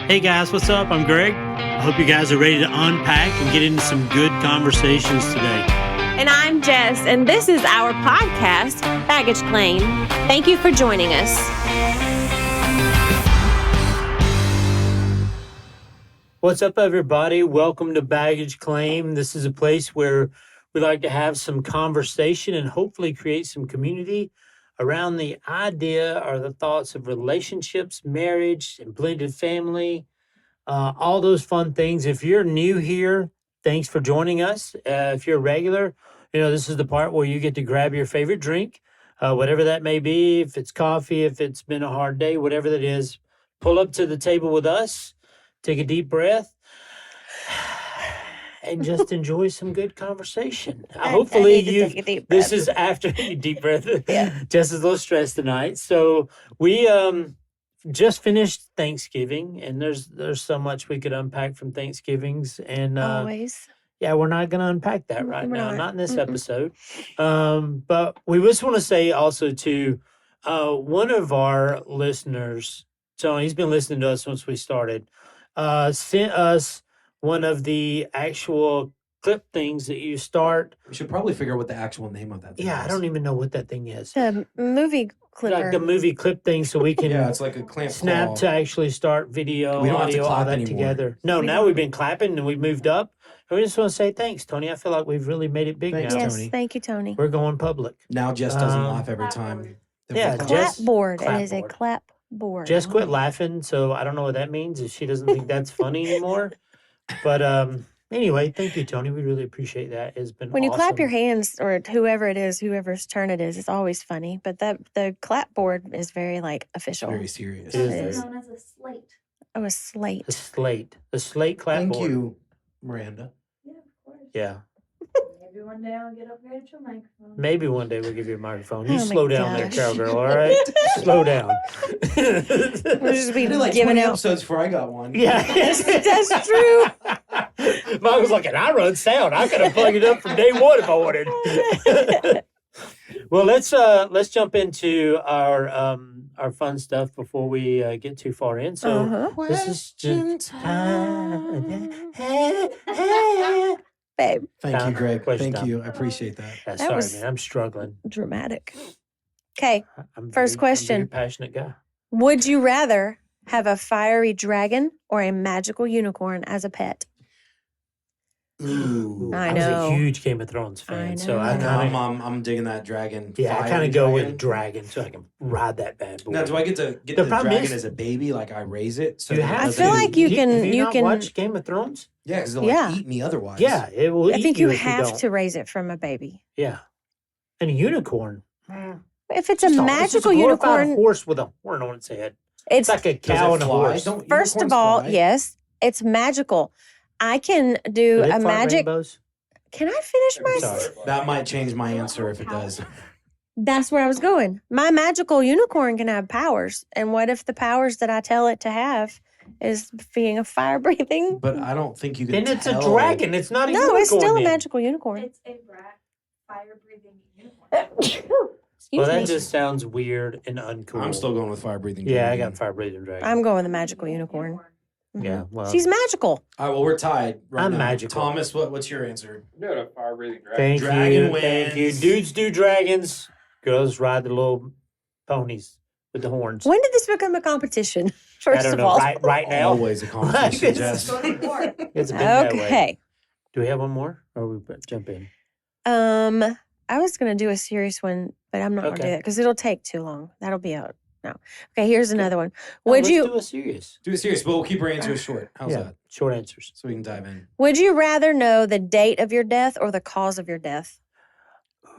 Hey guys, what's up? I'm Greg. I hope you guys are ready to unpack and get into some good conversations today. And I'm Jess, and this is our podcast, Baggage Claim. Thank you for joining us. What's up, everybody? Welcome to Baggage Claim. This is a place where we like to have some conversation and hopefully create some community around the idea or the thoughts of relationships, marriage, and blended family, all those fun things. If you're new here, thanks for joining us. If you're a regular, this is the part where you get to grab your favorite drink, whatever that may be. If it's coffee, if it's been a hard day, whatever that is, pull up to the table with us, take a deep breath, and just enjoy some good conversation. Hopefully, this is after you deep breath. Yeah. Just a little stressed tonight. So we just finished Thanksgiving, and there's so much we could unpack from Thanksgivings, and Always. yeah, we're not going to unpack that right now, not in this Mm-mm. episode. But we just want to say also to one of our listeners, Tony, he's been listening to us since we started, sent us one of the actual clip things that you start. We should probably figure out what the actual name of that thing is. Yeah, I don't even know what that thing is. The movie clipper. Like the movie clip thing, so we can Yeah, it's like a clamp snap claw. to actually start video, We don't have to audio, all clap that anymore. together. No, now we've been clapping and we've moved up. And we just want to say thanks, Tony. I feel like we've really made it big Thanks, now. Yes, Tony. thank you, Tony. We're going public. Now Jess doesn't Um, laugh every time. that we yeah, clap. Jess- Clapboard. It is a clapboard. clapboard. Just quit laughing, so I don't know what that means if she doesn't think that's funny anymore. But anyway, thank you, Tony. We really appreciate that. It's been When you clap awesome. your hands, or whoever it is, whoever's turn it is, it's always funny. But the clapboard is very official. Very serious. It is It is. known as a slate. Oh, a The slate. slate clapboard. Thank you, Miranda. Yeah, of course. Yeah. Maybe one day I'll get upgraded to a microphone. Maybe one day we'll give you a microphone. You Oh my slow down there, gosh. cowgirl, all right? Slow down. We'll just be I did like giving 20 out. episodes before I got one. Yeah. That's true. Mine was like, and I run sound. I could have plugged it up from day one if I wanted. Well, let's jump into our fun stuff before we get too far in. So Uh-huh. this is just Babe, Thank you, Greg. Question Thank time. you. I appreciate that. Yeah, That sorry, was- man. I'm struggling. dramatic. Okay. I'm First question. I'm a very passionate guy. Would you rather have a fiery dragon or a magical unicorn as a pet? Ooh. I I was know. a huge Game of Thrones fan, so know. I I know, kind of I'm digging that dragon. I kind fiery of go dragon. with dragon so I can ride that bad boy. Now, do I get to get The the problem dragon is- as a baby? Like I raise it? So You that it have I doesn't feel do- like you Have can- you you not can- watch Game of Thrones? Yeah, because they'll Yeah. eat me otherwise. Yeah, it will. I eat think you if have don't. to raise it from a baby. Yeah, and a unicorn. If it's Just a it's just magical a glorified unicorn, horse with a horn on its head. it's It's like a Does cow it and a fly? horse. Don't first of unicorns all, fly? yes, it's magical. I can Do do they a fart magic. rainbows? Can I finish my? Sorry. That might change my answer if it does. That's where I was going. My magical unicorn can have powers, and what if the powers that I tell it to have is being a fire breathing? But I don't think you can. Then it's a tell. dragon. It's not a No, unicorn. it's still a then. magical unicorn. It's a fire-breathing unicorn. Excuse Well, that me. just sounds weird and uncool. I'm still going with fire breathing. Yeah, I dragon. got fire breathing dragon. I'm going with the magical unicorn. Yeah, Mhm. well, She's magical. All right, well, we're tied. Right I'm now. magical. Thomas, what's your answer? No, a fire breathing dragon. Thank Dragon you. Thank you. wins. Dudes do dragons. Girls ride the little ponies with the horns. When did this become a competition? I First don't of know. all, Right now. Always a competition, Like Jess. Go to war. It's been that way. okay. Do we have one more? Or we jump in? I was gonna do a serious one, but I'm not gonna do Okay. it because it'll take too long. That'll be out. No. Okay, here's another one. No, Would let's you do a serious? Do it serious, but we'll keep our answers short. How's Yeah, that? short answers. So we can dive in. would you rather know the date of your death or the cause of your death?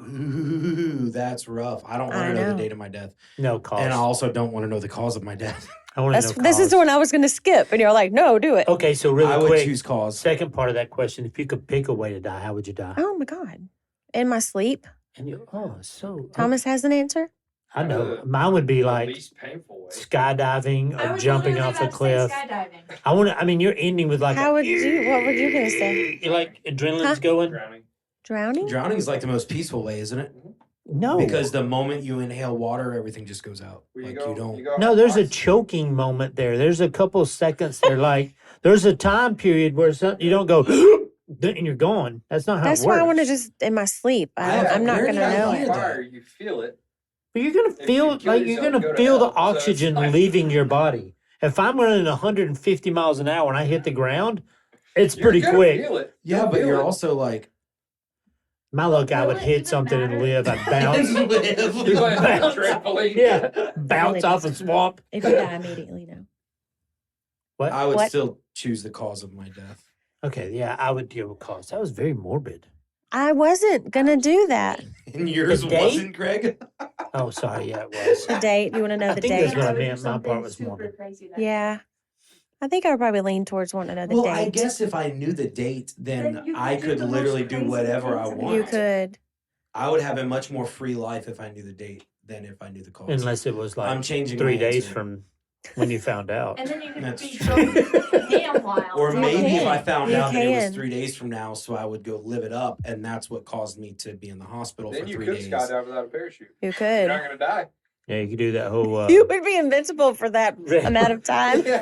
Ooh, that's rough. I don't want I to know the know. date of my death. No cause. And I also don't want to know the cause of my death. I want to know This is cause. the one I was gonna skip, and you're like, no, do it. Okay, so really I would quick. choose cause. Second part of that question: if you could pick a way to die, how would you die? Oh my god. In my sleep. And so Thomas has an answer. I know mine would be The like least painful way. skydiving I or was jumping literally off a about to say cliff. skydiving. I want to. I mean, you're ending with like. How would you? What were you gonna say? You like adrenaline's Huh? going. Drowning. Drowning? Drowning is like the most peaceful way, isn't it? No, Because the moment you inhale water, everything just goes out. Where Like you go, you don't. you go no, there's a oxygen. choking moment there. There's a couple seconds there. Like there's a time period where you don't go and you're gone. That's not how That's it works. why I want to just in my sleep. Yeah, I'm not where going did to I know. hear that? Fire, you feel it. But you're gonna If feel you kill like you're yourself, gonna go to feel the hell. So it's oxygen like- leaving your body. If I'm running 150 miles an hour and I hit the ground, it's You're pretty gonna quick. Feel it. Yeah, You'll but feel you're it. also like. My luck, I Will would it hit even something and matter? live. I'd bounce. You land on a trampoline. Yeah, bounce off a swamp. If you die immediately, no. What? I would What? still choose the cause of my death. Okay, yeah, I would deal with cause. That was very morbid. I wasn't going to do that. And yours The date? wasn't, Greg? Oh, sorry, yeah, it was. The date. You want to know I the think date? that's what I would do meant. My something part was super morbid. crazy that Yeah. I think I would probably lean towards wanting to know the Well, date. I guess if I knew the date, then Then you I could do could the most literally do crazy whatever I things in the want. You could. I would have a much more free life if I knew the date than if I knew the cause. Unless it was I'm like changing 3 my days answer. from when you found out. And then you could That's be true. going ham wild. Or You maybe if I can. found You out that it was can. 3 days from now, so I would go live it up, and that's what caused me to be in the hospital Then for you 3 could days. skydive without a parachute. You You're could. not gonna die. Yeah, you could do that whole. You would be invincible for that Yeah. amount of time. Yeah.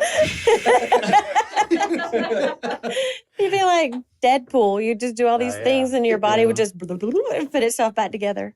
You'd be like Deadpool. You just do all these Oh, yeah. things, and your body would Yeah. just put itself back together.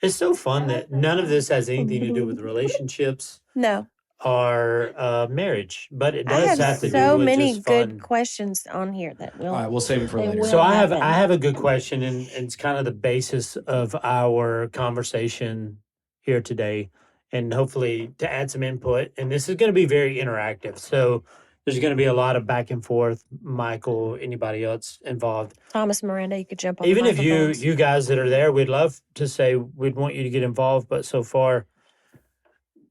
It's so fun that none of this has anything to do with relationships No, or marriage, but it I does have have to so do with many just good fun. questions on here that will. All right, we'll save them for They later. will. So I have happen. a good question, and it's kind of the basis of our conversation here today, and hopefully to add some input. And this is going to be very interactive. So there's going to be a lot of back and forth. Michael, anybody else involved, Thomas Miranda, you could jump on. even the if microphones. you guys that are there, we'd love to say we'd want you to get involved. But so far,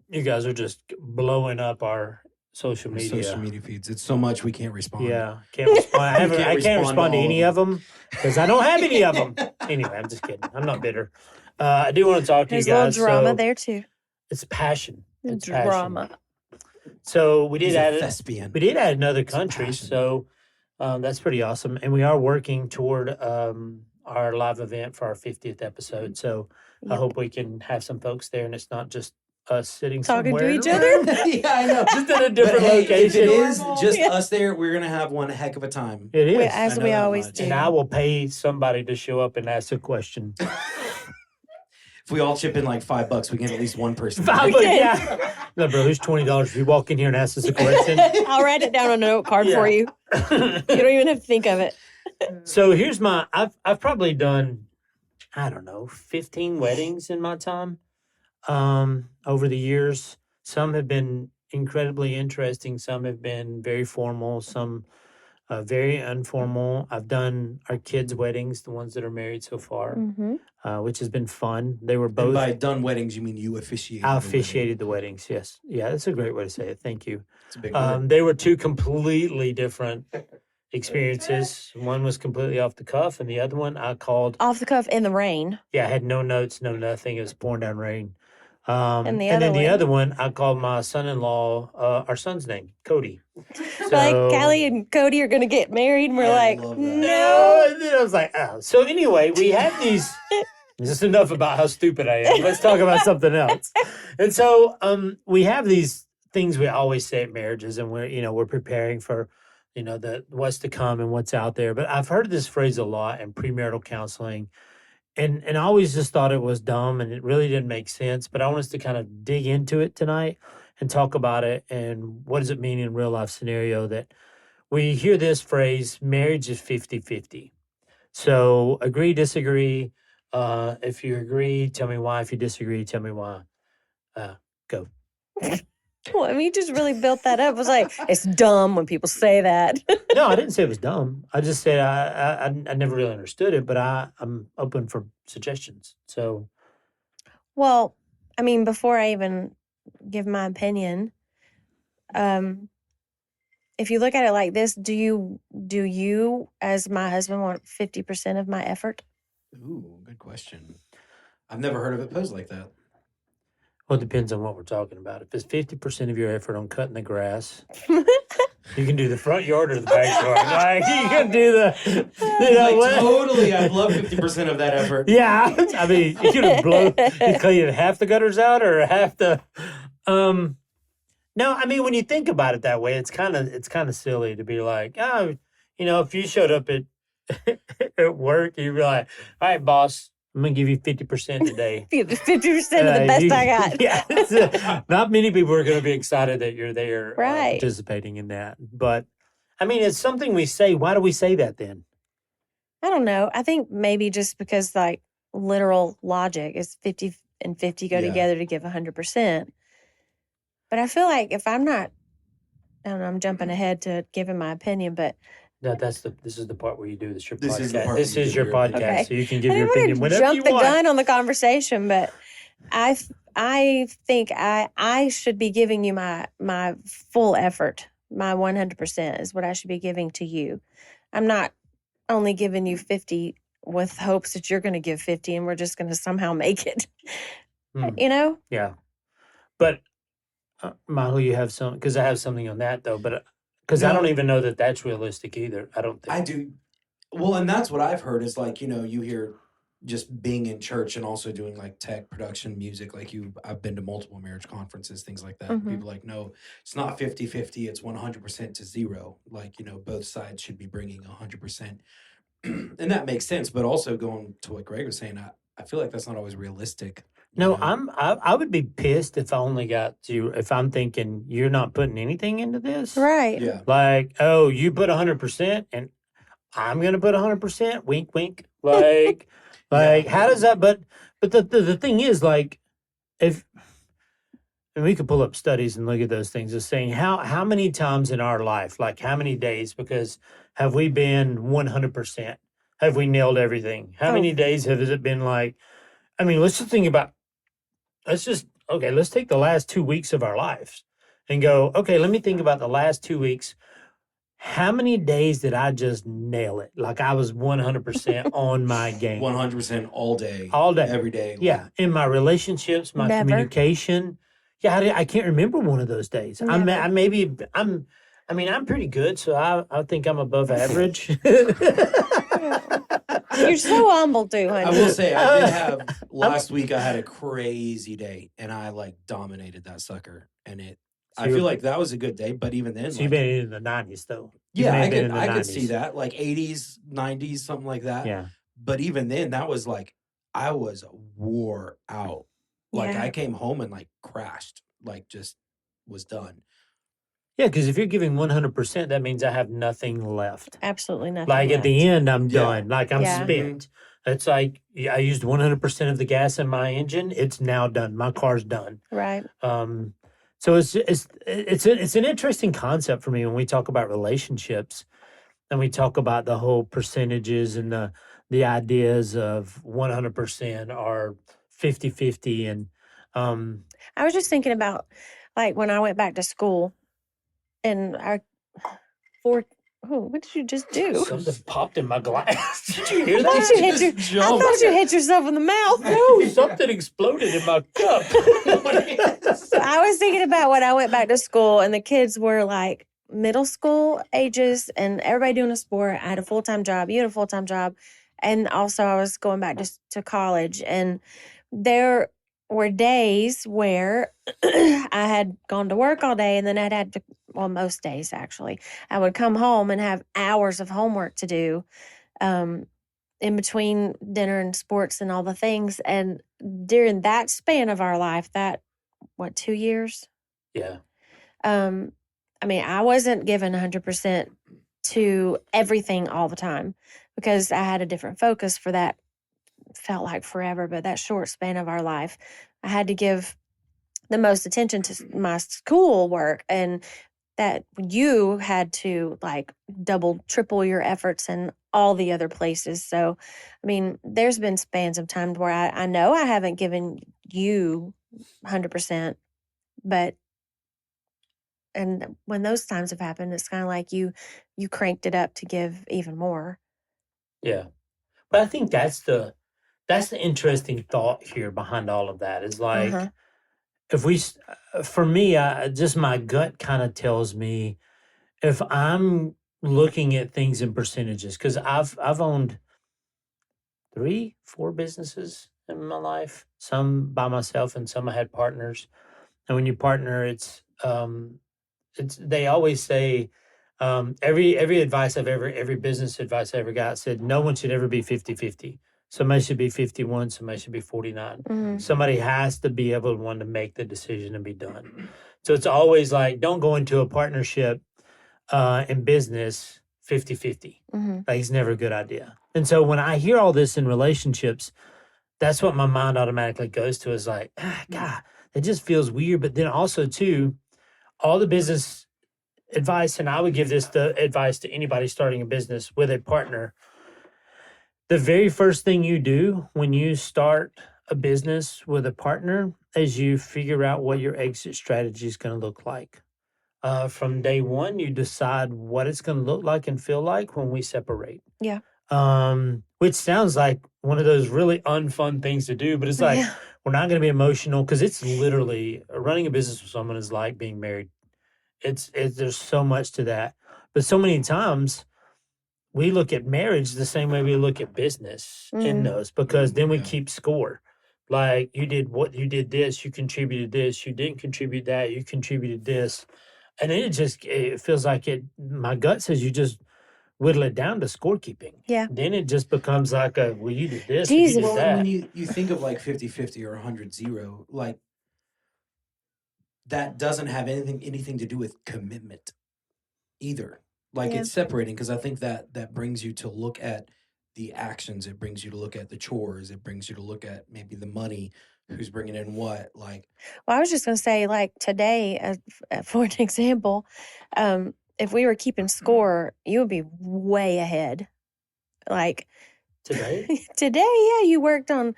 you guys are just blowing up our social media. Social media feeds. It's so much we can't respond. Yeah, can't respond. I can't can't respond respond to to all any of of them because I don't have any of them. Anyway, I'm just kidding. I'm not bitter. I do want to talk to There's you a little guys. drama so there too. it's passion. It's passion. Drama. So we He's did a add it. thespian. We did add another It's country. passion. So that's pretty awesome. And we are working toward our live event for our 50th episode. So I Yep. hope we can have some folks there, and it's not just us sitting Talking to somewhere in each a other? room, Yeah, I know. just in a But different hey, if location. it is just Yeah. us there, we're gonna have one heck of a time. It is. As I know we that always much. do. And I will pay somebody to show up and ask a question. If we all chip in like $5, we can get at least one person. $5, yeah. No, bro, here's $20 if you walk in here and ask us a question. I'll write it down on a note card Yeah. for you. You don't even have to think of it. So here's my I've probably done, I don't know, 15 weddings in my time over the years. Some have been incredibly interesting, some have been very formal, some very informal. I've done our kids' weddings, the ones that are married so far, Mm-hmm. which has been fun. They were And both by done weddings, you mean you officiated? I the wedding. officiated the weddings. Yes, yeah, that's a great way to say it. Thank you. It's a big word. They were two completely different experiences. One was completely off the cuff, and the other one I called. Off the cuff in the rain. Yeah, I had no notes, no nothing. It was pouring down rain. And the then other the one? other one, I called my son-in-law, our son's name, Cody. Like So- Callie and Cody are gonna get married, and we're I like, love that. no. And then I was like, oh. So anyway, we have these. Just enough about how stupid I am. Let's talk about something else. And so we have these things we always say at marriages, and we're preparing for the what's to come and what's out there. But I've heard this phrase a lot in premarital counseling, and I always just thought it was dumb and it really didn't make sense. But I want us to kind of dig into it tonight and talk about it and what does it mean in real life scenario that we hear this phrase, marriage is 50-50. So agree, disagree. If you agree, tell me why. If you disagree, tell me why. Go. Well, I mean, you just really built that up. It was like, it's dumb when people say that. No, I didn't say it was dumb. I just said I never really understood it, but I'm open for suggestions. So Well, I mean, before I even give my opinion, if you look at it like this, do you as my husband want 50% of my effort? Ooh, good question. I've never heard of it posed like that. well, it depends on what we're talking about. If it's 50% of your effort on cutting the grass, You can do the front yard or the backyard. Like you can do the, you know Like, what? totally, I'd love 50% of that effort. Yeah, I mean, you could blow, you clean half the gutters out or half the. No, I mean when you think about it that way, it's kind of silly to be like, oh, you know, if you showed up at at work, you'd be like, all right, boss, I'm gonna give you 50% today. 50% of the best I got. Yeah, not many people are going to be excited that you're there Right. participating in that. But I mean, it's something we say. Why do we say that then? I don't know. I think maybe just because like literal logic is 50 and 50 go Yeah. together to give 100%. But I feel like if I'm not, I don't know, I'm jumping ahead to giving my opinion, but No, this is the part where you do this. Your This podcast. is the part This where you is give your your podcast, opinion. Okay. so you can I give your didn't opinion want to whenever you jump the want. gun on the conversation, but I think I should be giving you my full effort. My 100% is what I should be giving to you. I'm not only giving you 50 with hopes that you're going to give 50 and we're just going to somehow make it. Hmm. You know? Yeah, but Michael, you have some because I have something on that though, but because I No. don't even know that that's realistic either. I don't think. I do. Well, and that's what I've heard is like, you know, you hear just being in church and also doing like tech production music. Like I've been to multiple marriage conferences, things like that. Mhm. People are like, no, it's not 50-50. It's 100% to zero. Like, you know, both sides should be bringing 100%. And that makes sense. But also going to what Greg was saying, I feel like that's not always realistic. you No, know? I would be pissed if I only got to if I'm thinking you're not putting anything into this. Right. Yeah. Like, oh, you put 100% and I'm gonna put 100%. Wink, wink. Like, Yeah. how does that? But the thing is, like, if and we could pull up studies and look at those things, is saying how many times in our life, like how many days, because have we been 100%? Have we nailed everything? How Oh. many days has it been like? I mean, let's just think about. Let's take the last 2 weeks of our lives and go, okay, let me think about the last 2 weeks. How many days did I just nail it? Like I was 100% on my game 100% all day. all day. Every day. Yeah. In my relationships, my Never. communication. Yeah. I can't remember one of those days. I'm Never. I'm pretty good. So I think I'm above average. You're so humble too, honey. I will say I did have last week. I had a crazy day, and I like dominated that sucker. And So I you're- feel like that was a good day. But even then, So like, you've been in the 90s though. You yeah, may I have been could in the I could see 90s. that, like 80s, 90s, something like that. Yeah. But even then, that was like I was wore out. Like Yeah. I came home and like crashed, like just was done. Yeah. Because if you're giving 100%, that means I have nothing left. Absolutely nothing. Like at the end, I'm Yeah. done. Like I'm Yeah. spent. It's like I used 100% of the gas in my engine. It's now done. My car's done. Right. So it's an interesting concept for me when we talk about relationships and we talk about the whole percentages and the ideas of 100% or 50-50. And I was just thinking about like when I went back to school and what did you just do? something popped in my glass. Did you hear I thought that? you hit I thought you hit yourself in the mouth. No, something exploded in my cup. So I was thinking about when I went back to school and the kids were like middle school ages and everybody doing a sport. I had a full-time job. You had a full-time job. And also I was going back to college. And there were days where I had gone to work all day and then I'd had to, well, most days actually, I would come home and have hours of homework to do in between dinner and sports and all the things. And during that span of our life, 2 years? Yeah. I mean, I wasn't given 100% to everything all the time because I had a different focus for that. Felt like forever, but that short span of our life, I had to give the most attention to my school work, and that you had to like double, triple your efforts in all the other places. So, I mean, there's been spans of time where I know I haven't given you 100%, but and when those times have happened, it's kind of like you cranked it up to give even more. Yeah. But I think that's the interesting thought here behind all of that is like, Uh-huh. if we, for me, just my gut kind of tells me if I'm looking at things in percentages, because I've owned 3, 4 businesses in my life, some by myself and some I had partners. And when you partner, it's they always say every advice every business advice I ever got said no one should ever be 50-50. Somebody should be 51, somebody should be 49. Mhm. Somebody has to be able to want to make the decision and be done. So it's always like don't go into a partnership in business 50-50. Mhm. Like it's never a good idea. And so when I hear all this in relationships, that's what my mind automatically goes to is like, God, it just feels weird. But then also too, all the business advice, and I would give this the advice to anybody starting a business with a partner. The very first thing you do when you start a business with a partner is you figure out what your exit strategy is going to look like. From day one, you decide what it's going to look like and feel like when we separate. Yeah. Which sounds like one of those really unfun things to do, but it's like Yeah. we're not going to be emotional because it's literally running a business with someone is like being married. It's there's so much to that, but so many times we look at marriage the same way we look at business in Mm. those because then we Yeah. keep score. Like you did this, you contributed this, you didn't contribute that, you contributed this, and then it feels like it. My gut says you just whittle it down to scorekeeping. Yeah. Then it just becomes like a well, you did this, or Jesus. you did Well, and when that. you think of like 50-50 or 100-0, like that doesn't have anything to do with commitment either. Like Yeah. it's separating because I think that brings you to look at the actions. It brings you to look at the chores. It brings you to look at maybe the money, who's bringing in what. Like, Well, I was just going to say, like today, for an example, if we were keeping score, you would be way ahead. Like Today, today, yeah, you worked on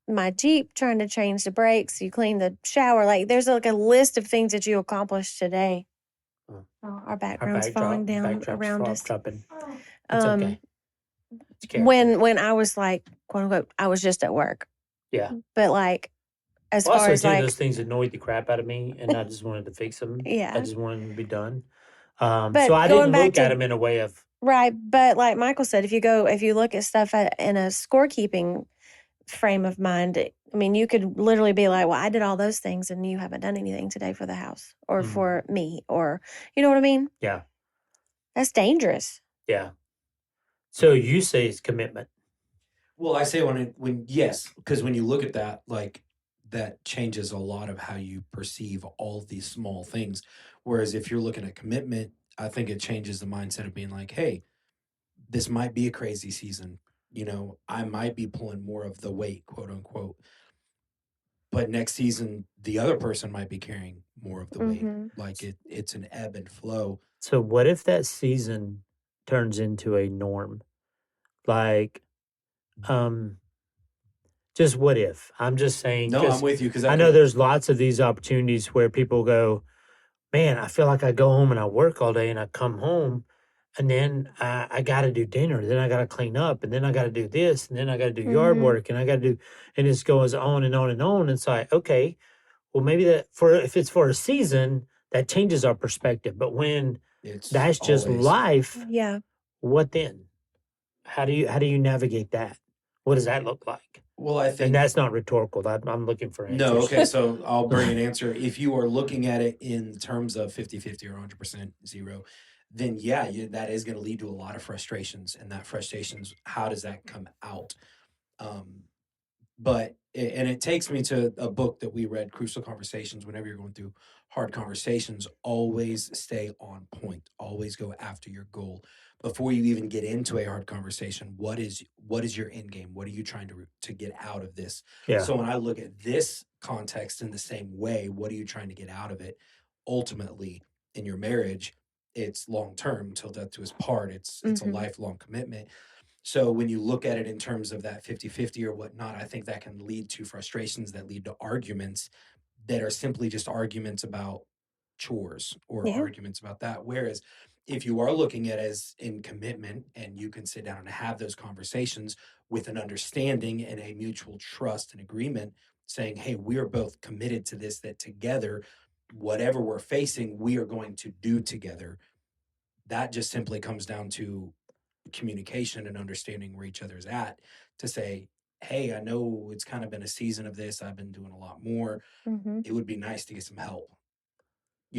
my Jeep trying to change the brakes. You cleaned the shower. Like there's like a list of things that you accomplished today. Oh. Oh, our our background's falling down backdrop's around us. dropping. Oh, It's okay. It's character. When I was like, quote unquote, I was just at work. Yeah. But like, as Well, far also as too, like, those things annoyed the crap out of me, and I just wanted to fix them. I yeah, just wanted them to be done. But So I going didn't back look at to- them in a way of right. But like Michael said, if you look at stuff in a scorekeeping frame of mind, I mean, you could literally be like, well, I did all those things and you haven't done anything today for the house or Mhm. for me, or, you know what I mean? yeah, That's dangerous. yeah. So you say it's commitment. well, I say when yes, because when you look at that, like that changes a lot of how you perceive all of these small things. Whereas if you're looking at commitment, I think it changes the mindset of being like, hey, this might be a crazy season. You know, I might be pulling more of the weight, quote unquote. But next season, the other person might be carrying more of the weight. Mhm. Like it's an ebb and flow. So what if that season turns into a norm? Like, just what if? I'm just saying No, I'm because with you because I know there's lots of these opportunities where people go, man, I feel like I go home and I work all day and I come home and then I got to do dinner. Then I got to clean up and then I got to do this and then I got to do yard Mhm. work and I got to do, and it goes on and on and on. It's like, okay, well, maybe if it's for a season, that changes our perspective. But when it's that's just always- life, Yeah. what then? How do you navigate that? What does that look like? Well, I And think that's not rhetorical. I'm looking for answers. no. Okay, so I'll bring an answer. If you are looking at it in terms of 50-50 or 100% zero, then yeah, that is going to lead to a lot of frustrations. And that frustrations, how does that come out? And it takes me to a book that we read, Crucial Conversations. Whenever you're going through hard conversations, always stay on point. Always go after your goal before you even get into a hard conversation. What is your end game? What are you trying to get out of this? Yeah. So when I look at this context in the same way, what are you trying to get out of it? Ultimately, in your marriage, it's long term till death do us part. It's a Mhm. lifelong commitment. So when you look at it in terms of that 50-50 or whatnot, I think that can lead to frustrations that lead to arguments that are simply just arguments about chores or Yeah. arguments about that. Whereas if you are looking at it as in commitment and you can sit down and have those conversations with an understanding and a mutual trust and agreement saying, hey, we are both committed to this, that together, whatever we're facing, we are going to do together. that just simply comes down to communication and understanding where each other's at to say, hey, I know it's kind of been a season of this. I've been doing a lot more. Mm-hmm. It would be nice to get some help,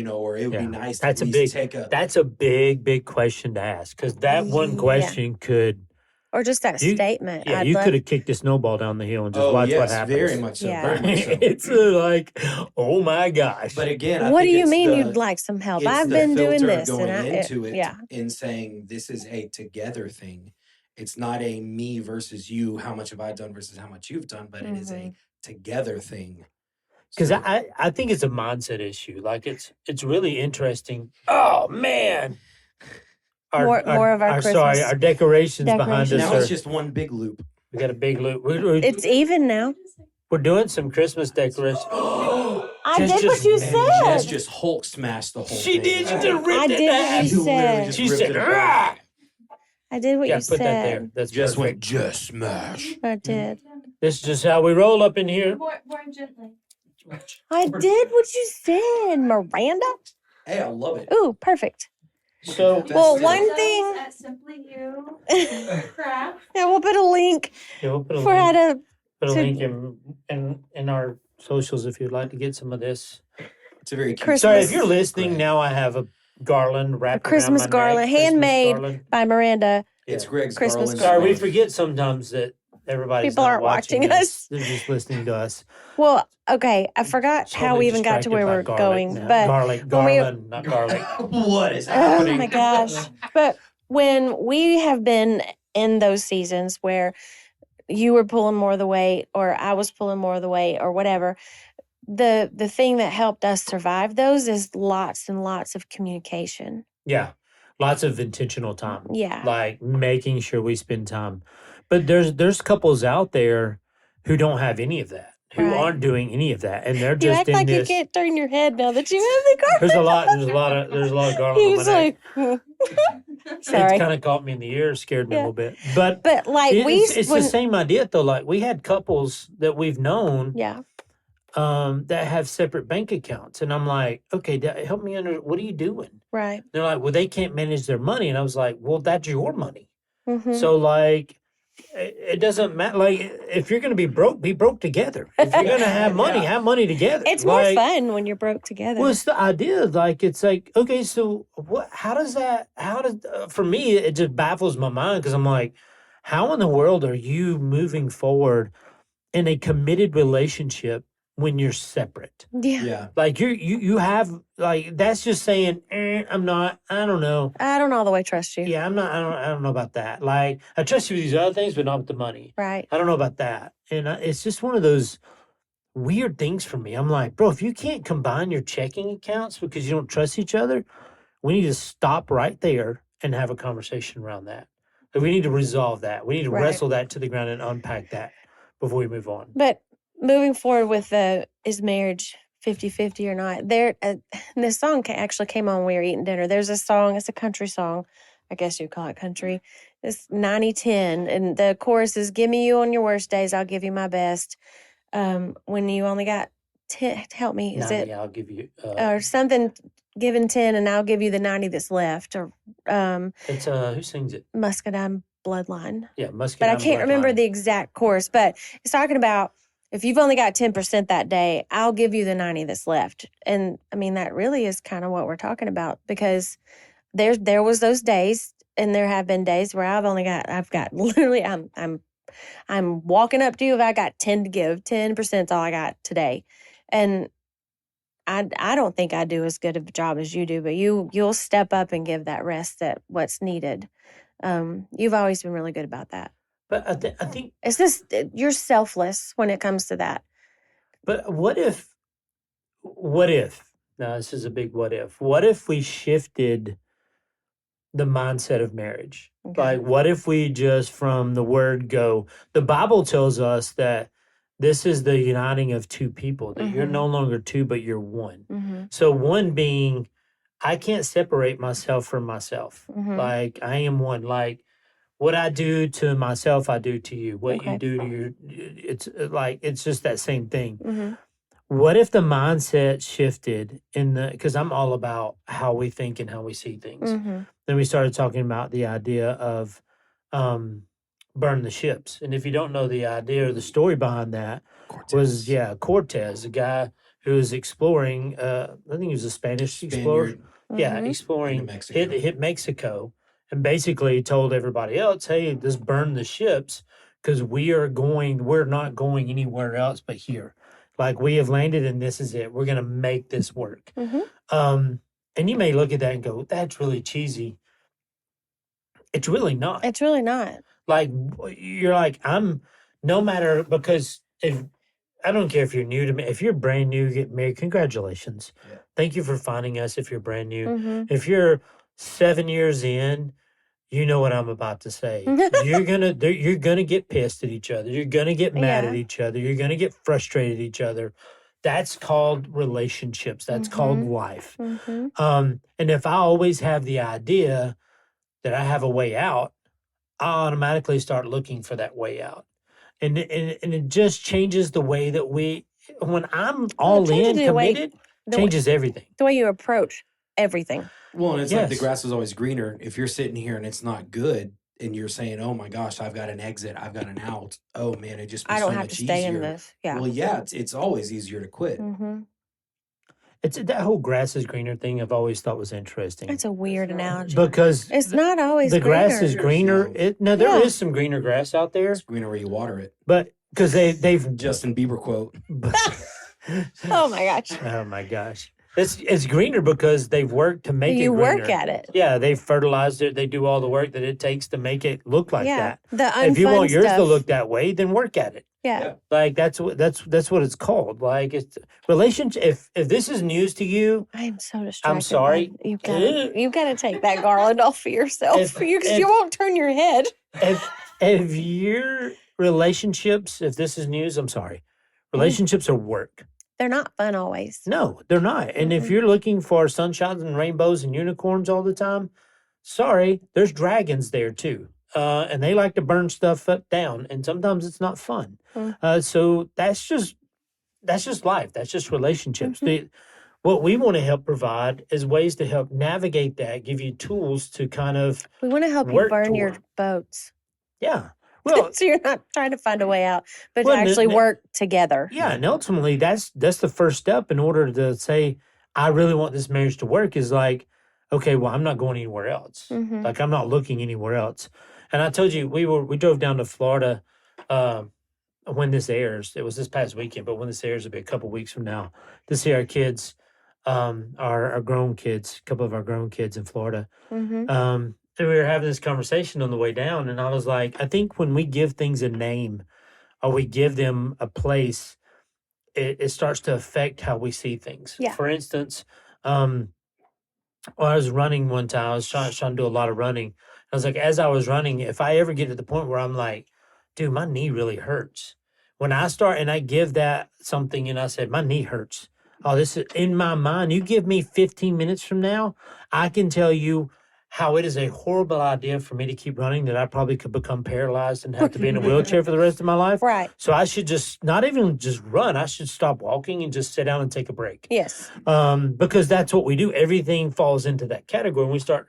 or it would be Yeah. nice to That's at a least big take a, that's a big question to ask, because that one Yeah. question could Or just that you statement. yeah, I'd you love. could have kicked a snowball down the hill and just oh, watch what yes, happens. very much so, Yeah. very much so. It's like, oh my gosh. But again, I What think do you it's mean the, you'd like some help? it's I've the been doing filter this, going and into it yeah, in saying this is a together thing. It's not a me versus you, how much have I done versus how much you've done, but it is a together thing. Because So, I think it's a mindset issue. Like it's really interesting. Oh man. More of our sorry, Christmas our decorations behind us now are it's just one big loop. we got a big loop. it's even now. We're doing some Christmas decorations. I Jess did just- what you And Jess said. just Hulk smashed the whole She thing. did. She just ripped I it did in what half. you literally said. just She ripped said, it apart. "Ah!" I did what Yeah, you put that there. said. That's Just went, perfect. just smash. I did. This is just how we roll up in here. More gently. I did what you said, Miranda. Hey, I love it. Ooh, perfect. So That's Well, it. one Those thing- at Simply You Craft. Yeah, we'll put a link yeah, we'll put a for how link, to. put a to- link in our socials if you'd like to get some of this. It's a very cute. Christmas- Sorry, if you're listening Greg. now, I have a garland wrapped Christmas around my garland, neck. Christmas handmade garland. by Miranda. It's Yeah. Greg's Christmas garland. Sorry, we garland. forget sometimes that everybody's People not aren't watching watching us. They're just listening to us. Well, okay, I forgot how Totally we even got to distracted where by we're garlic going, now. but garlic, when we- garland, not garlic. What is oh happening? my gosh! But when we have been in those seasons where you were pulling more of the weight, or I was pulling more of the weight, or whatever, the thing that helped us survive those is lots and lots of communication. Yeah, lots of intentional time. Yeah. Like making sure we spend time. But there's couples out there who don't have any of that, who Right. aren't doing any of that, and they're You just act in like this. you can't turn your head now that you have the garland. There's a lot of garlic He on my was neck. like, It's sorry. kind of caught me in the ear, scared me Yeah. a little bit. But But like it's when, the same idea though. Like we had couples that we've known yeah, that have separate bank accounts, and I'm like, okay, help me under. What are you doing? right. They're like, well, they can't manage their money, and I was like, well, that's your money. Mhm. So like, it doesn't matter. Like if you're gonna be broke together. If you're gonna have money, Yeah. have money together. It's more Like, fun when you're broke together. well, it's the idea. Like it's like, okay, so what? How does for me? It just baffles my mind because I'm like, how in the world are you moving forward in a committed relationship when you're separate? yeah. Yeah. Like you have like that's just saying I'm not. I don't know. I don't all the way trust you. Yeah, I'm not. I don't know about that. Like I trust you with these other things, but not with the money. Right. I don't know about that. And it's just one of those weird things for me. I'm like, bro, if you can't combine your checking accounts because you don't trust each other, we need to stop right there and have a conversation around that. Like, we need to resolve that. We need to Right. wrestle that to the ground and unpack that before we move on. But moving forward with the is marriage 50-50 or not, there this song actually came on when we were eating dinner. There's a song, it's a country song. I guess you'd call it country. It's 90-10. And the chorus is, give me you on your worst days, I'll give you my best. When you only got 10, help me, is 90, it I'll give you. or something, given 10 and I'll give you the 90 that's left, or It's who sings it? Muscadine Bloodline. Yeah, Muscadine. But I can't remember Bloodline. the exact chorus. But it's talking about if you've only got 10% that day, I'll give you the 90 that's left. And I mean, that really is kind of what we're talking about, because there was those days, and there have been days where I've got literally I'm walking up to you if I got 10 to give. 10% is all I got today. And I don't think I do as good of a job as you do, but you'll step up and give that rest that what's needed. You've always been really good about that. But I think. It's just you're selfless when it comes to that. But what if? Now this is a big what if. What if we shifted the mindset of marriage? Okay. Like, what if we just from the word go? The Bible tells us that this is the uniting of two people. That you're Mhm. no longer two, but you're one. Mm-hmm. So one being, I can't separate myself from myself. Mhm. Like I am one. Like what I do to myself, I do to you. What Okay. you do to your, it's like it's just that same thing. Mm-hmm. What if the mindset shifted because I'm all about how we think and how we see things. Mm-hmm. Then we started talking about the idea of um, burn the ships. And if you don't know the idea or the story behind that was, Cortez, a guy who was exploring, I think he was a Spanish explorer. Spaniard Yeah, Mm-hmm. exploring, into Mexico. hit Mexico and basically told everybody else, hey, just burn the ships because we're not going anywhere else but here. Like we have landed and this is it. We're going to make this work. Mm-hmm. And you may look at that and go, that's really cheesy. It's really not. It's really not. Like you're like, no matter, because if I don't care if you're new to me, if you're brand new, get married, congratulations. Yeah. Thank you for finding us if you're brand new. Mm-hmm. If you're 7 years in, you know what I'm about to say. You're gonna get pissed at each other. You're gonna get mad at Yeah. each other. You're gonna get frustrated at each other. That's called relationships. That's called Mhm. life. Mm-hmm. And if I always have the idea that I have a way out, I automatically start looking for that way out. And it just changes the way that when I'm all changes in, the way- committed, The way, changes everything. the way you approach everything. Well, and it's like the Yes. grass is always greener. If you're sitting here and it's not good, and you're saying, "Oh my gosh, I've got an exit, I've got an out." Oh man, it just be I don't so have much to stay easier. in this. Yeah. Well, yeah, it's always easier to quit. Mm-hmm. It's that whole grass is greener thing I've always thought was interesting. It's a weird analogy. Because It's not always the grass is greener. greener. No. There Yeah. is some greener grass out there, It's greener where you water it. but because they've Justin Bieber quote. Oh my gosh. oh my gosh, it's greener because they've worked to make You it greener. work at it. Yeah, they fertilized it. They do all the work that it takes to make it look like Yeah. that. The unfun If you want yours stuff. to look that way, then work at it. Yeah. Like that's what it's called. Like it's relationship. If this is news to you, I am so distracted. sorry. bud. You've got to take that garland off of yourself If- because if- you won't turn your head. if your relationships, if this is news, I'm sorry. Relationships are work. They're not fun always. No, they're not. And if Mm-mm. you're looking for sunshines and rainbows and unicorns all the time, sorry, there's dragons there too. And they like to burn stuff down, and sometimes it's not fun. Mm. So that's just life. That's just relationships. Mhm. What we want to help provide is ways to help navigate that, give you tools to kind of, We want to help you Work burn your toward. boats. yeah. Well, So you're not trying to find a way out, but Well, to actually n- work together. yeah, and ultimately that's the first step in order to say, I really want this marriage to work is like, okay, well, I'm not going anywhere else. Mm-hmm. Like I'm not looking anywhere else. And I told you we drove down to Florida when this airs. It was this past weekend, but when this airs, it'll be a couple weeks from now to see our kids, our grown kids, a couple of our grown kids in Florida. Mm-hmm. And we were having this conversation on the way down, and I was like, I think when we give things a name or we give them a place, it starts to affect how we see things. Yeah. For instance, I was running one time. I was trying to do a lot of running. I was like, as I was running, if I ever get to the point where I'm like, dude, my knee really hurts. When I start and I give that something and I said, my knee hurts. Oh, this is in my mind. You give me 15 minutes from now, I can tell you how it is a horrible idea for me to keep running, that I probably could become paralyzed and have to be in a wheelchair for the rest of my life. Right. So I should just not even just run. I should stop walking and just sit down and take a break. Yes. Because that's what we do. Everything falls into that category. And we start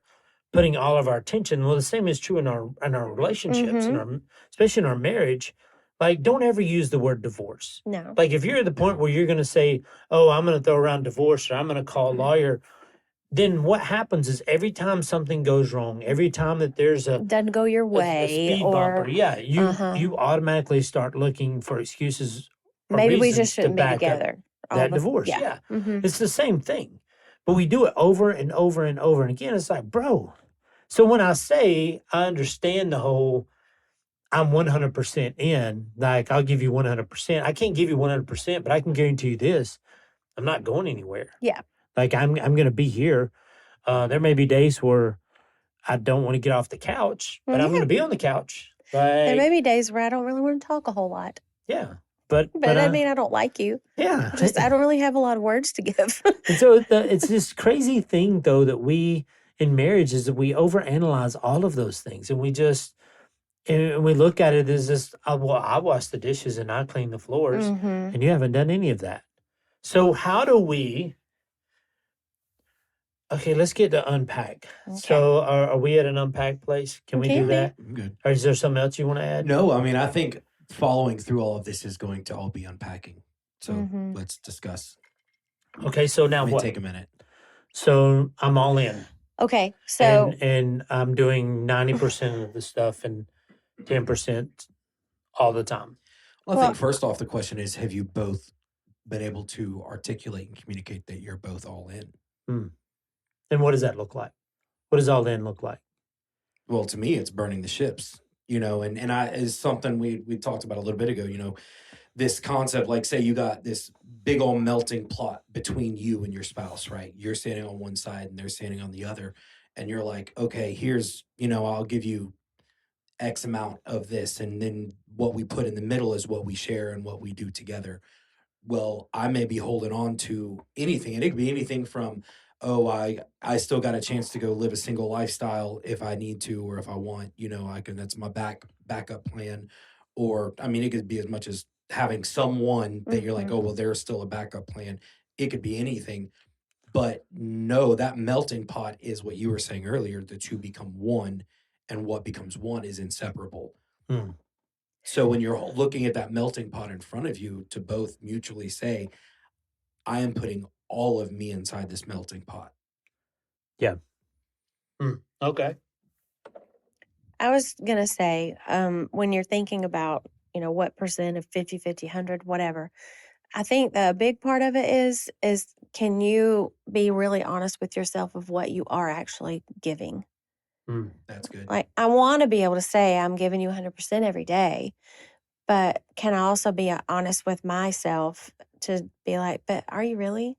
putting all of our attention. Well, the same is true in our relationships, and especially in our marriage. Like, don't ever use the word divorce. No. Like, if you're at the point where you're going to say, "Oh, I'm going to throw around divorce," or "I'm going to call a lawyer," then what happens is every time something goes wrong, every time that there's a Doesn't go your a way, speed or bumper, yeah, Uh-huh. you automatically start looking for excuses. Or maybe we reasons just to shouldn't be back up together. all that the- divorce. Yeah. Yeah. Mm-hmm. It's the same thing, but we do it over and over and over. And again, it's like, bro. So when I say I understand the whole, I'm 100% in, like I'll give you 100%. I can't give you 100%, but I can guarantee you this: I'm not going anywhere. Yeah. Like I'm going to be here. There may be days where I don't want to get off the couch, but I'm Yeah. going to be on the couch. There Like, may be days where I don't really want to talk a whole lot, yeah, but but I mean, I don't like you. yeah, Just I don't really have a lot of words to give. And so it's this crazy thing, though, that we in marriage is that we overanalyze all of those things, and we just and we look at it as just, well, I wash the dishes and I clean the floors, Mhm. and you haven't done any of that. So how do we? Okay, let's get to unpack. Okay. So are we at an unpack place? Can we Can do be. that? I'm good. Or is there something else you want to add? No, I mean, I think following through all of this is going to all be unpacking. So Mhm. let's discuss. Okay, so now Let me what? take a minute. So I'm all in. Okay. So and I'm doing 90% of the stuff and 10% all the time. Well, I Well- think first off, the question is, have you both been able to articulate and communicate that you're both all in? And what does that look like? What does all in look like? Well, to me, it's burning the ships, and I is something we talked about a little bit ago, this concept, like say you got this big old melting plot between you and your spouse, right? You're standing on one side and they're standing on the other. And you're like, okay, here's, I'll give you X amount of this. And then what we put in the middle is what we share and what we do together. Well, I may be holding on to anything, and it could be anything from, oh, I still got a chance to go live a single lifestyle if I need to or if I want, I can. That's my backup plan. Or I mean, it could be as much as having someone that you're like, Mhm. oh, well, there's still a backup plan. It could be anything, but no, that melting pot is what you were saying earlier. The two become one, and what becomes one is inseparable. Hmm. So when you're looking at that melting pot in front of you, to both mutually say, I am putting all of me inside this melting pot. Okay. I was going to say, when you're thinking about, what percent of 50, 50, 100, whatever, I think the big part of it is can you be really honest with yourself of what you are actually giving? That's good. Like, I want to be able to say I'm giving you 100% every day, but can I also be honest with myself to be like, but are you really?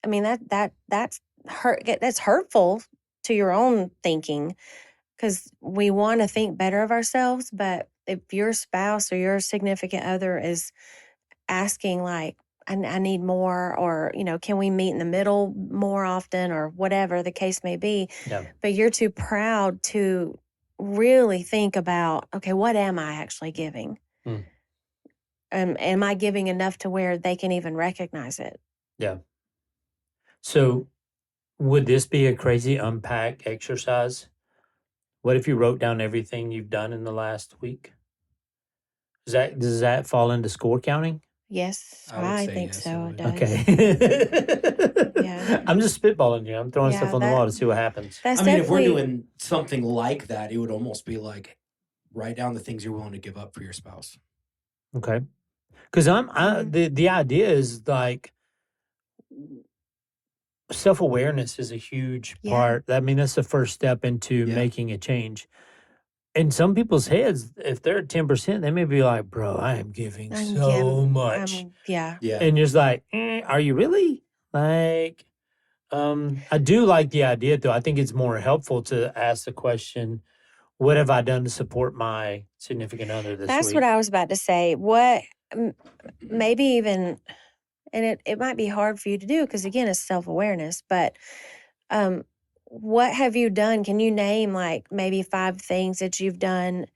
I mean, that's that's hurtful to your own thinking, because we want to think better of ourselves. But if your spouse or your significant other is asking, like, I need more, or, can we meet in the middle more often, or whatever the case may be, Yeah. but you're too proud to really think about, okay, what am I actually giving? Hmm. Am I giving enough to where they can even recognize it? Yeah. So would this be a crazy unpack exercise? What if you wrote down everything you've done in the last week? Does that fall into score counting? Yes, I would I say think yes, so. it It would. does. Okay. Yeah. I'm just spitballing here. I'm throwing Yeah, stuff on the wall to see what happens. That's I mean, if we're definitely doing something like that, it would almost be like, write down the things you're willing to give up for your spouse. Okay. Because the idea is like self-awareness is a huge Yeah. part. I mean, that's the first step into Yeah. making a change. In some people's heads, if they're at 10%, they may be like, bro, I am giving I'm so giving- much. yeah. Yeah. And you're just like, are you really? Like, I do like the idea, though. I think it's more helpful to ask the question, what have I done to support my significant other this That's week? what I was about to say. What maybe even, and it might be hard for you to do because, again, it's self-awareness, but what have you done? Can you name like maybe 5 things that you've done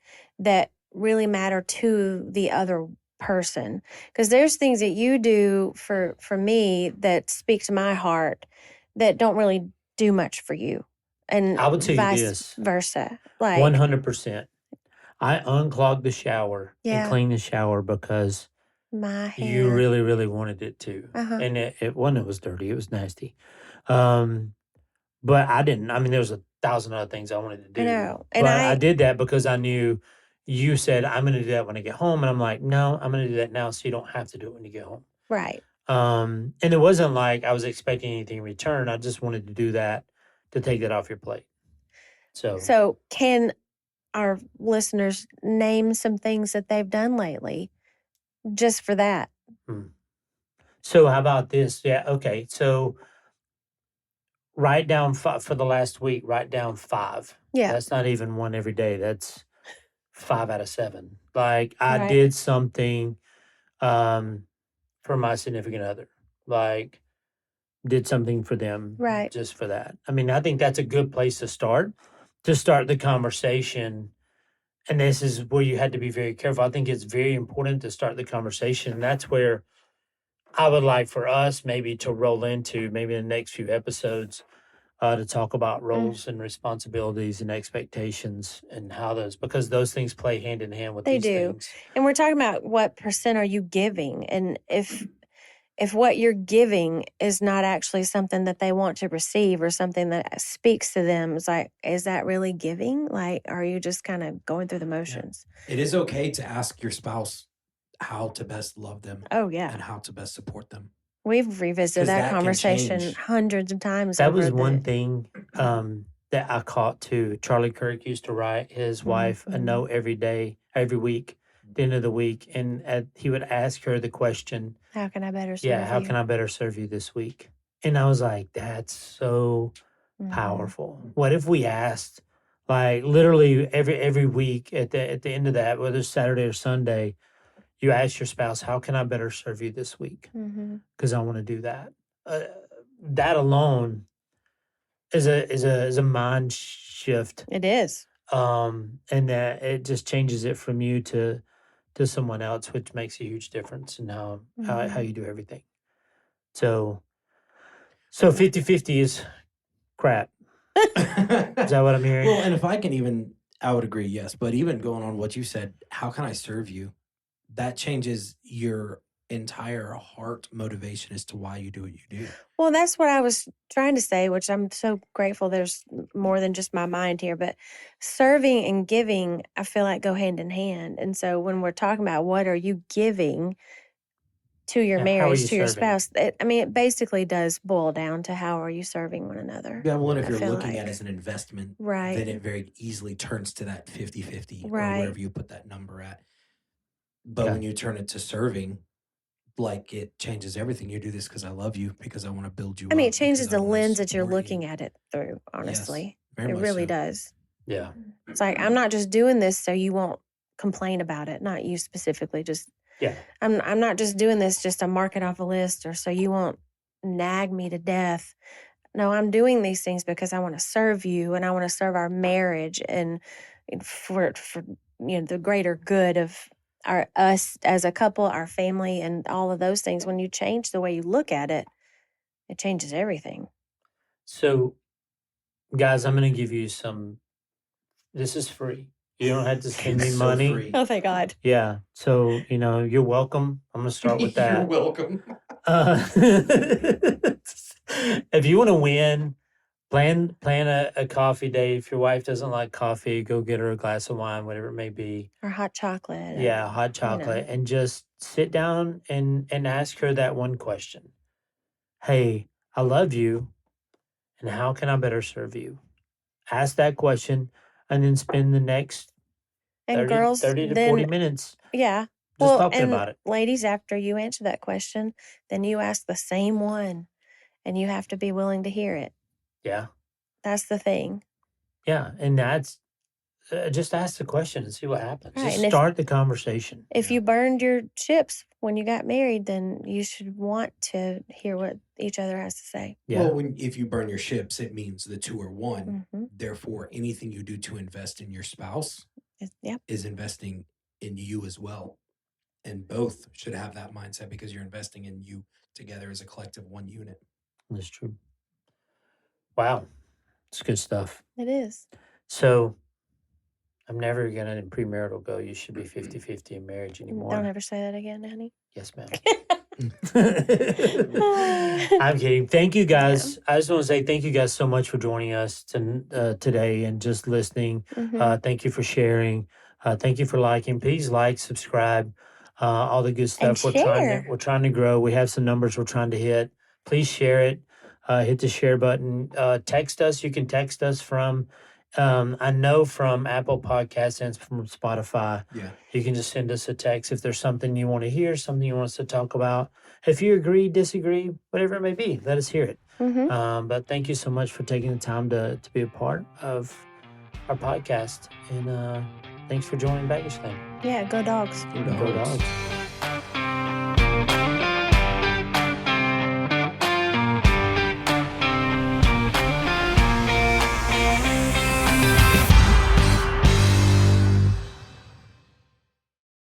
that really matter to the other person? Because there's things that you do for me that speak to my heart that don't really do much for you, and I would tell you vice this. versa. Like, 100%. I unclogged the shower and Yeah. cleaned the shower because my hair. you really, really wanted it to. Uh-huh. And it wasn't, it was dirty. It was nasty. But I didn't. I mean, there was 1,000 other things I wanted to do. I know. And But I did that because I knew you said, I'm going to do that when I get home. And I'm like, no, I'm going to do that now so you don't have to do it when you get home. Right. And it wasn't like I was expecting anything in return. I just wanted to do that to take that off your plate. So can our listeners name some things that they've done lately just for that? So how about this? Yeah. Okay. So write down for the last week, write down 5. Yeah. That's not even one every day. That's 5 out of 7. Like I Right. did something for my significant other, like did something for them Right. just for that. I mean, I think that's a good place to start the conversation. And this is where you had to be very careful. I think it's very important to start the conversation. And that's where I would like for us maybe to roll into maybe in the next few episodes to talk about roles and responsibilities and expectations and how those, because those things play hand in hand with They these do. things. And we're talking about what percent are you giving, and if what you're giving is not actually something that they want to receive or something that speaks to them, it's like, is that really giving? Like, are you just kind of going through the motions? It is okay to ask your spouse how to best love them Oh yeah, and how to best support them. we've revisited 'Cause that that can conversation change. hundreds of times. That over was one the, thing that I caught too. Charlie Kirk used to write his wife a Mhm. note every day, every week, the end of the week, and he would ask her the question, How can I better serve "Yeah, how you? can I better serve you this week?" And I was like, "That's so Mhm. powerful." What if we asked, like literally every week at the end of that, whether it's Saturday or Sunday, you ask your spouse, "How can I better serve you this week?" Mhm. Because I want to do that. That alone is a mind shift, It is. and that it just changes it from you to someone else, which makes a huge difference in how you do everything. So 50-50 is crap. Is that what I'm hearing? Well, and if I would agree, yes. But even going on what you said, how can I serve you? That changes your entire heart motivation as to why you do what you do. Well, that's what I was trying to say, which I'm so grateful there's more than just my mind here. But serving and giving, I feel like go hand in hand. And so when we're talking about what are you giving to your Yeah, how are marriage, you to your serving? spouse, it basically does boil down to how are you serving one another. Yeah, well, and if I you're feel looking like. at it as an investment, Right. then it very easily turns to that 50-50 or Right. wherever you put that number at. But Okay. when you turn it to serving, like it changes everything. You do this because I love you, because I want to build you I mean, up, it changes because I the wanna lens that you're support looking you. at it through, honestly. very It much really so. does. Yeah. It's like, I'm not just doing this so you won't complain about it. Not you specifically, just Yeah. I'm not just doing this just to mark it off a list or so you won't nag me to death. No, I'm doing these things because I want to serve you and I want to serve our marriage and for the greater good of us as a couple, our family, and all of those things. When you change the way you look at it, it changes everything. So, guys, I'm going to give you some. This is free. You don't have to send me It's so money. free. Oh, thank God. Yeah. So, you're welcome. I'm going to start with You're that. welcome. If you want to win, plan a coffee date. If your wife doesn't like coffee, go get her a glass of wine, whatever it may be. Or hot chocolate. Yeah, hot chocolate, and just sit down and ask her that one question. Hey, I love you, and how can I better serve you? Ask that question, and then spend the next And 30, girls, 30 to then 40 minutes yeah. just Well, talking and about it. ladies, after you answer that question, then you ask the same one and you have to be willing to hear it. Yeah. That's the thing. Yeah. And that's just ask the question and see what happens. Right, Just and if- start the conversation. If you burned your chips when you got married, then you should want to hear what each other has to say. Yeah. Well, if you burn your ships, it means the two are one. Mm-hmm. Therefore, anything you do to invest in your spouse Yep. is investing in you as well. And both should have that mindset because you're investing in you together as a collective one unit. That's true. Wow. It's good stuff. It is. So I'm never going to, in premarital, go, you should be 50-50 in marriage anymore. Don't ever say that again, honey. Yes, ma'am. I'm kidding. Thank you guys. I just want to say thank you guys so much for joining us today and just listening. Mhm. Thank you for sharing. Thank you for liking. Please like, subscribe, all the good stuff. And We're trying to grow. We have some numbers we're trying to hit. Please share it. Hit the share button. Text us. You can text us from. I know from Apple Podcasts and from Spotify. Yeah. You can just send us a text if there's something you want to hear, something you want us to talk about. If you agree, disagree, whatever it may be, let us hear it. Mhm. But thank you so much for taking the time to be a part of our podcast. And thanks for joining Baggage Claim. Yeah, go dogs. Go Go dogs. dogs.